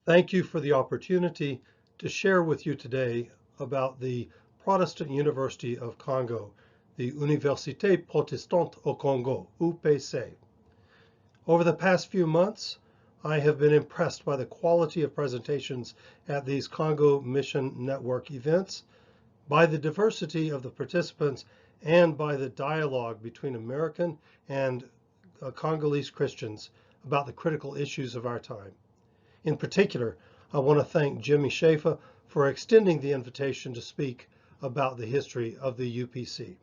Thank you for the opportunity to share with you today about the Protestant University of Congo, the Université Protestante du Congo, UPC. Over the past few months, I have been impressed by the quality of presentations at these Congo Mission Network events, by the diversity of the participants, and by the dialogue between American and Congolese Christians about the critical issues of our time. In particular, I want to thank Jimmy Schaefer for extending the invitation to speak about the history of the UPC.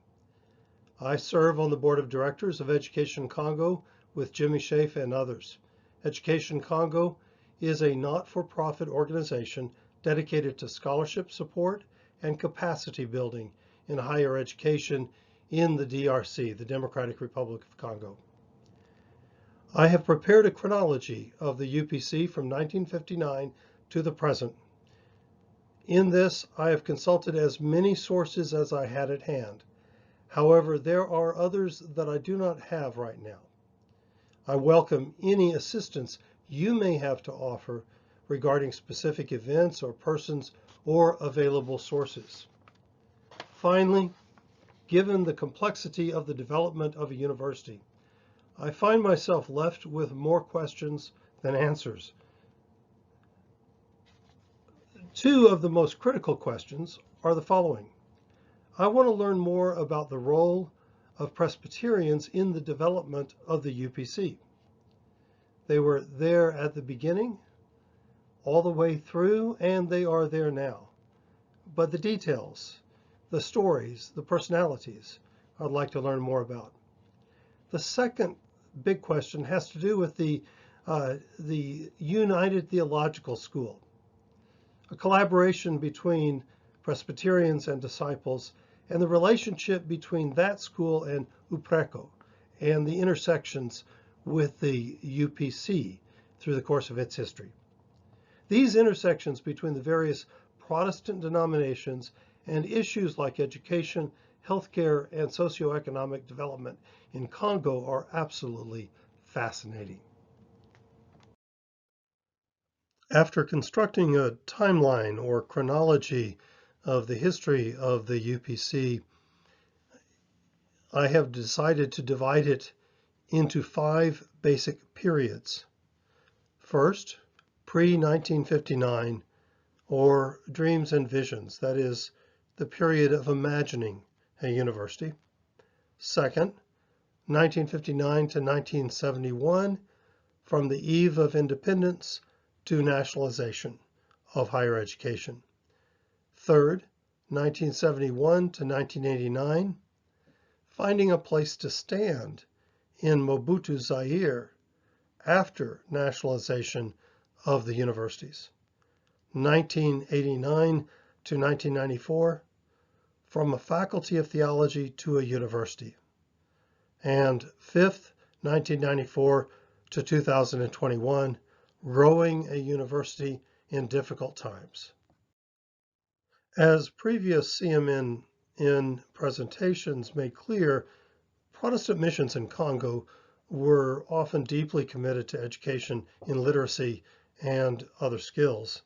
I serve on the board of directors of Education Congo with Jimmy Schaefer and others. Education Congo is a not-for-profit organization dedicated to scholarship support and capacity building in higher education in the DRC, the Democratic Republic of Congo. I have prepared a chronology of the UPC from 1959 to the present. In this, I have consulted as many sources as I had at hand. However, there are others that I do not have right now. I welcome any assistance you may have to offer regarding specific events or persons or available sources. Finally, given the complexity of the development of a university, I find myself left with more questions than answers. Two of the most critical questions are the following. I want to learn more about the role of Presbyterians in the development of the UPC. They were there at the beginning, all the way through, and they are there now. But the details, the stories, the personalities, I'd like to learn more about. The second big question has to do with the United Theological School, a collaboration between Presbyterians and disciples, and the relationship between that school and UPRECO, and the intersections with the UPC through the course of its history. These intersections between the various Protestant denominations and issues like education, healthcare, and socioeconomic development in Congo are absolutely fascinating. After constructing a timeline or chronology of the history of the UPC, I have decided to divide it into 5 basic periods. First, pre-1959, or dreams and visions, that is, the period of imagining a university. Second, 1959 to 1971, from the eve of independence to nationalization of higher education. Third, 1971 to 1989, finding a place to stand in Mobutu's Zaire after nationalization of the universities. 1989 to 1994, from a faculty of theology to a university. And fifth, 1994 to 2021, growing a university in difficult times. As previous CMN presentations made clear, Protestant missions in Congo were often deeply committed to education in literacy and other skills.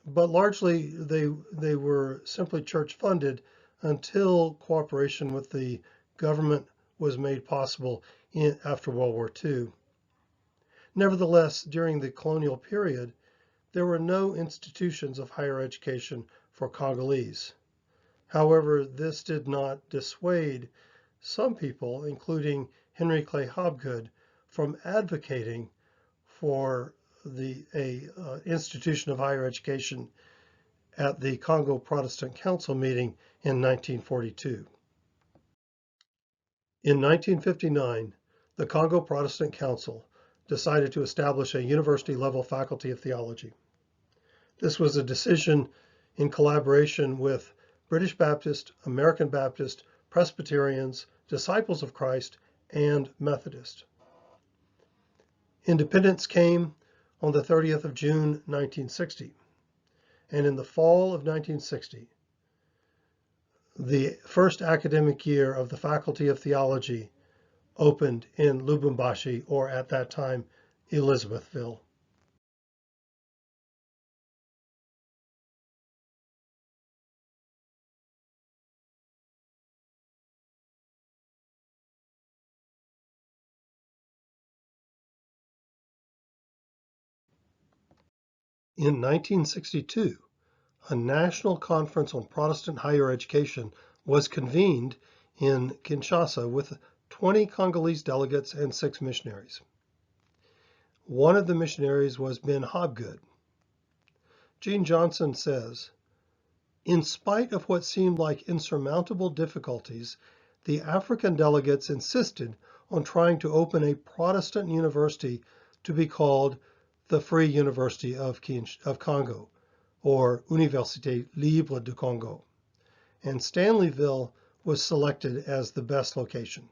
But largely they were simply church funded until cooperation with the government was made possible after World War II. Nevertheless, during the colonial period, there were no institutions of higher education for Congolese. However, this did not dissuade some people, including Henry Clay Hobgood, from advocating for an institution of higher education at the Congo Protestant Council meeting in 1942. In 1959, the Congo Protestant Council decided to establish a university-level faculty of theology. This was a decision in collaboration with British Baptist, American Baptist, Presbyterians, Disciples of Christ, and Methodist. Independence came on the 30th of June, 1960. And in the fall of 1960, the first academic year of the Faculty of Theology opened in Lubumbashi, or at that time, Elizabethville. In 1962, a national conference on Protestant higher education was convened in Kinshasa with 20 Congolese delegates and 6 missionaries. One of the missionaries was Ben Hobgood. Gene Johnson says, "In spite of what seemed like insurmountable difficulties, the African delegates insisted on trying to open a Protestant university to be called the Free University of Congo, or Université Libre du Congo, and Stanleyville was selected as the best location."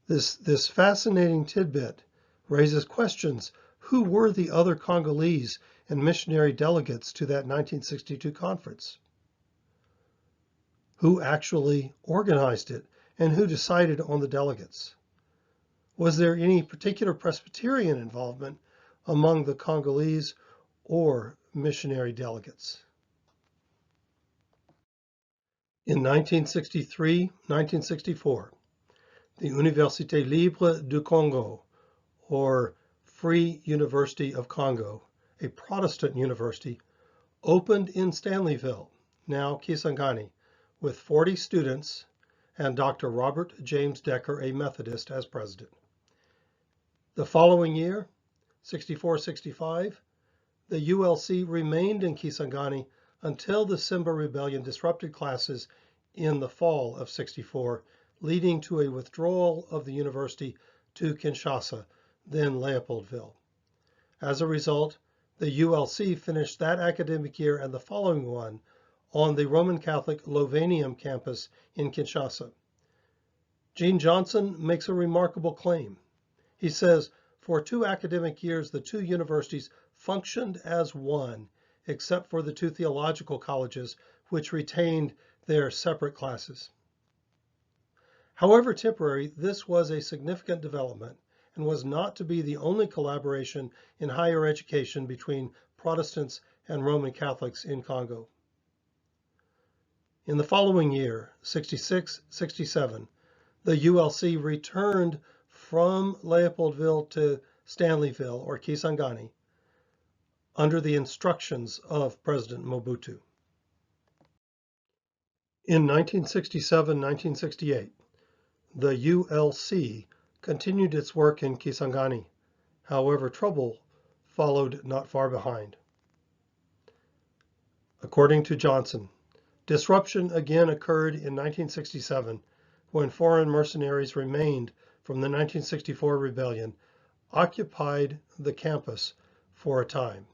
This fascinating tidbit raises questions. Who were the other Congolese and missionary delegates to that 1962 conference? Who actually organized it, and who decided on the delegates? Was there any particular Presbyterian involvement among the Congolese or missionary delegates? In 1963-1964, the Université Libre du Congo, or Free University of Congo, a Protestant university, opened in Stanleyville, now Kisangani, with 40 students and Dr. Robert James Decker, a Methodist, as president. The following year, 64-65, the ULC remained in Kisangani until the Simba Rebellion disrupted classes in the fall of 64, leading to a withdrawal of the university to Kinshasa, then Leopoldville. As a result, the ULC finished that academic year and the following one on the Roman Catholic Lovanium campus in Kinshasa. Gene Johnson makes a remarkable claim. He says, "For 2 academic years, the 2 universities functioned as one, except for the 2 theological colleges, which retained their separate classes." However temporary, this was a significant development and was not to be the only collaboration in higher education between Protestants and Roman Catholics in Congo. In the following year, 66-67, the ULC returned from Leopoldville to Stanleyville, or Kisangani, under the instructions of President Mobutu. In 1967-1968, the ULC continued its work in Kisangani. However, trouble followed not far behind. According to Johnson, disruption again occurred in 1967 when foreign mercenaries remained from the 1964 rebellion, occupied the campus for a time.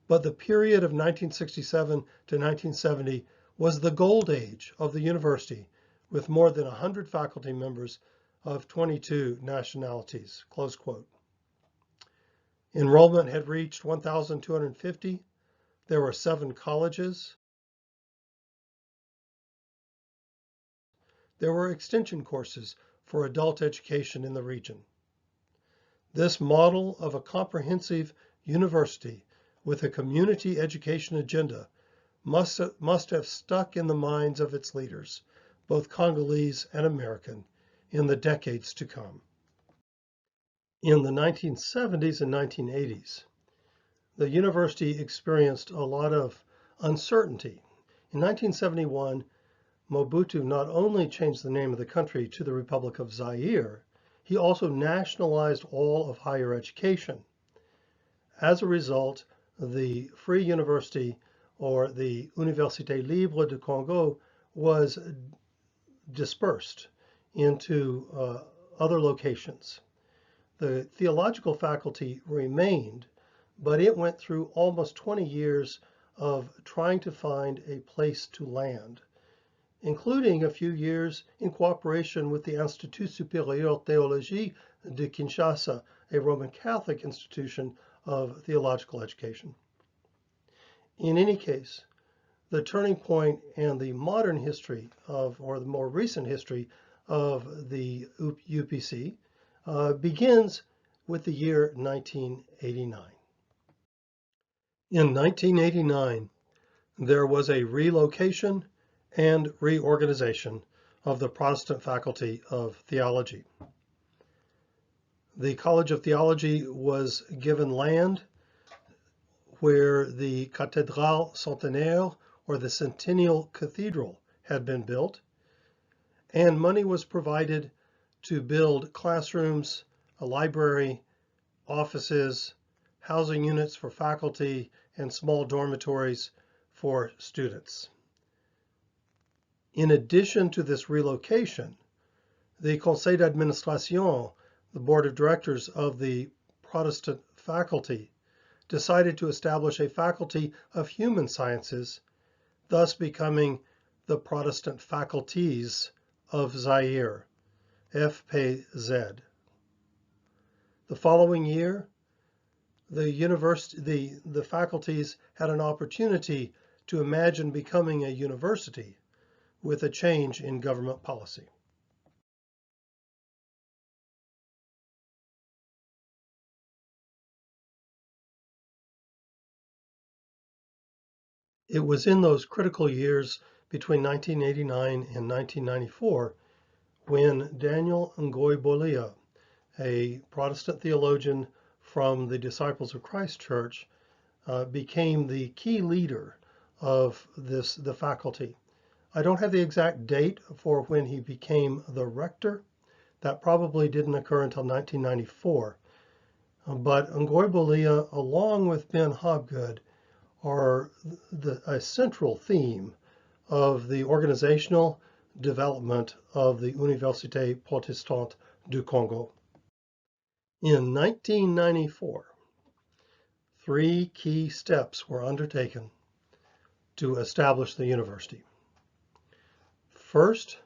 But the period of 1967 to 1970 was the gold age of the university, with more than 100 faculty members of 22 nationalities, close quote. Enrollment had reached 1,250. There were 7 colleges. There were extension courses for adult education in the region. This model of a comprehensive university with a community education agenda must have stuck in the minds of its leaders, both Congolese and American, in the decades to come. In the 1970s and 1980s, the university experienced a lot of uncertainty. In 1971, Mobutu not only changed the name of the country to the Republic of Zaire, he also nationalized all of higher education. As a result, the Free University, or the Université Libre du Congo, was dispersed into other locations. The theological faculty remained, but it went through almost 20 years of trying to find a place to land, including a few years in cooperation with the Institut Supérieur Theology de Kinshasa, a Roman Catholic institution of theological education. In any case, the turning point and the modern history of, or the more recent history of the UPC begins with the year 1989. In 1989, there was a relocation and reorganization of the Protestant faculty of theology. The College of Theology was given land where the Cathédrale Centenaire, or the Centennial Cathedral, had been built, and money was provided to build classrooms, a library, offices, housing units for faculty, and small dormitories for students. In addition to this relocation, the Conseil d'Administration, the board of directors of the Protestant faculty, decided to establish a faculty of human sciences, thus becoming the Protestant faculties of Zaire, FPZ. The following year, the faculties had an opportunity to imagine becoming a university with a change in government policy. It was in those critical years between 1989 and 1994 when Daniel Ngoy-Bolia, a Protestant theologian from the Disciples of Christ Church, became the key leader of the faculty. I don't have the exact date for when he became the rector. That probably didn't occur until 1994. But Ngoy-Bolia, along with Ben Hobgood, are a central theme of the organizational development of the Université Protestante du Congo. In 1994, 3 key steps were undertaken to establish the university. First,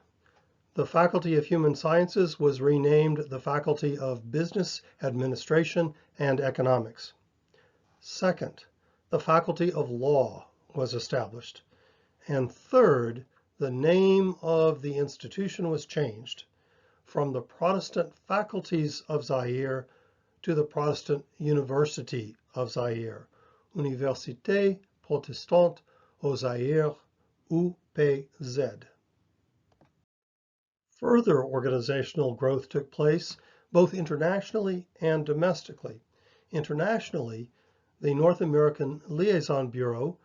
the Faculty of Human Sciences was renamed the Faculty of Business, Administration, and Economics. Second, the Faculty of Law was established. And third, the name of the institution was changed from the Protestant Faculties of Zaire to the Protestant University of Zaire, Université Protestante au Zaire, UPC. Further organizational growth took place both internationally and domestically. Internationally, the North American Liaison Bureau,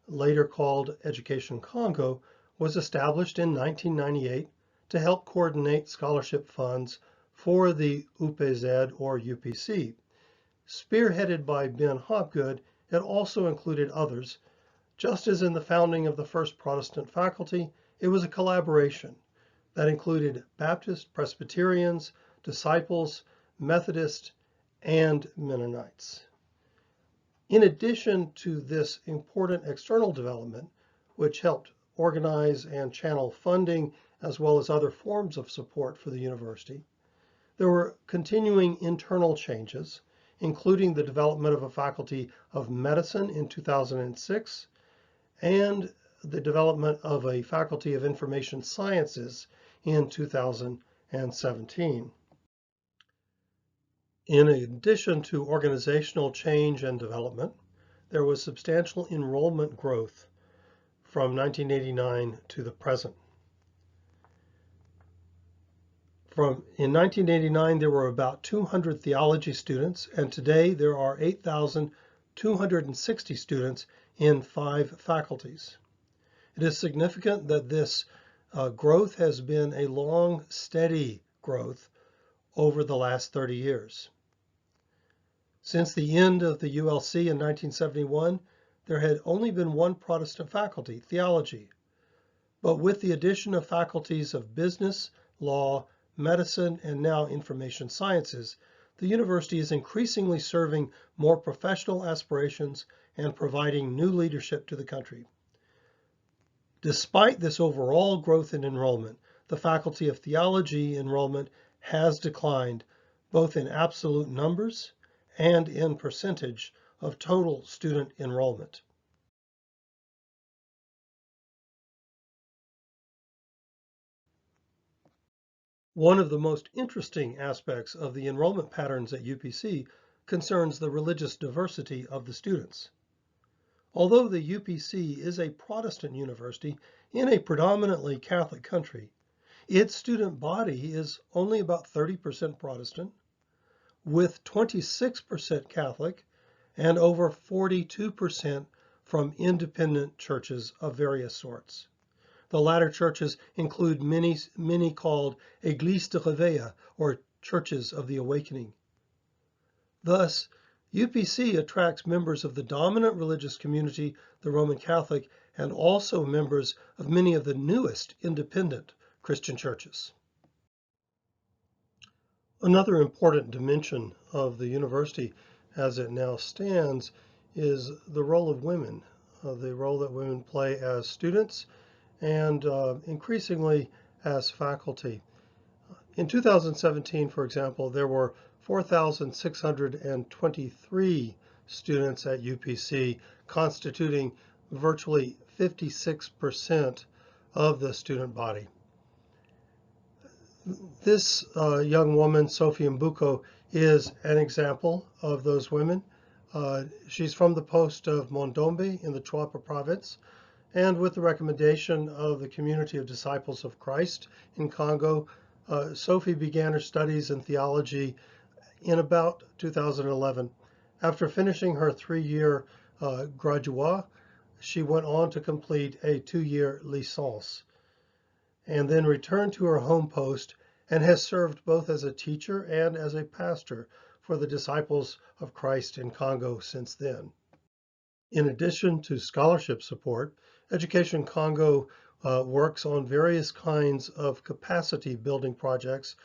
later called Education Congo, was established in 1998 to help coordinate scholarship funds for the UPZ or UPC. Spearheaded by Ben Hobgood, it also included others. Just as in the founding of the first Protestant faculty, it was a collaboration that included Baptist, Presbyterians, Disciples, Methodists, and Mennonites. In addition to this important external development, which helped organize and channel funding as well as other forms of support for the university, there were continuing internal changes, including the development of a Faculty of Medicine in 2006 and the development of a Faculty of Information Sciences in 2017. In addition to organizational change and development, there was substantial enrollment growth from 1989 to the present. In 1989, there were about 200 theology students, and today there are 8,260 students in 5 faculties. It is significant that this growth has been a long, steady growth over the last 30 years. Since the end of the ULC in 1971, there had only been one Protestant faculty, theology. But with the addition of faculties of business, law, medicine, and now information sciences, the university is increasingly serving more professional aspirations and providing new leadership to the country. Despite this overall growth in enrollment, the Faculty of Theology enrollment has declined both in absolute numbers and in percentage of total student enrollment. One of the most interesting aspects of the enrollment patterns at UPC concerns the religious diversity of the students. Although the UPC is a Protestant university in a predominantly Catholic country, its student body is only about 30% Protestant, with 26% Catholic and over 42% from independent churches of various sorts. The latter churches include many called Églises de Réveil, or Churches of the Awakening. Thus, UPC attracts members of the dominant religious community, the Roman Catholic, and also members of many of the newest independent Christian churches. Another important dimension of the university as it now stands is the role of women, the role that women play as students and increasingly as faculty. In 2017, for example, there were 4,623 students at UPC, constituting virtually 56% of the student body. This young woman, Sophie Mbuko, is an example of those women. She's from the post of Mondombe in the Choapa province, and with the recommendation of the Community of Disciples of Christ in Congo, Sophie began her studies in theology in about 2011. After finishing her 3-year graduat, she went on to complete a 2-year licence, and then returned to her home post and has served both as a teacher and as a pastor for the Disciples of Christ in Congo since then. In addition to scholarship support, Education Congo works on various kinds of capacity building projects,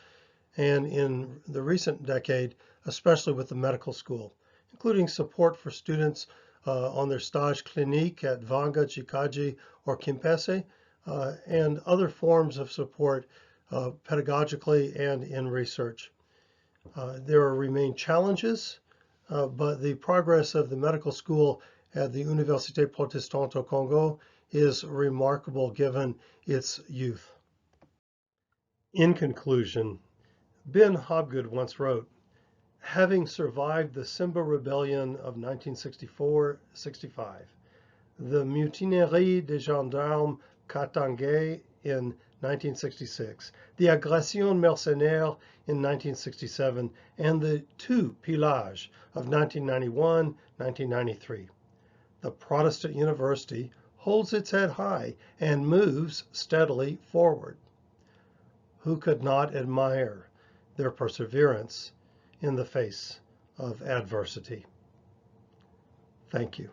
and in the recent decade, especially with the medical school, including support for students on their stage clinique at Vanga, Chikaji, or Kimpese, and other forms of support pedagogically and in research. There remain challenges, but the progress of the medical school at the Université Protestant du Congo is remarkable given its youth. In conclusion, Ben Hobgood once wrote, "Having survived the Simba Rebellion of 1964-65, the Mutinerie des Gendarmes Katangais in 1966, the Agression Mercenaire in 1967, and the two pillages of 1991-1993. The Protestant University holds its head high and moves steadily forward." Who could not admire their perseverance in the face of adversity? Thank you.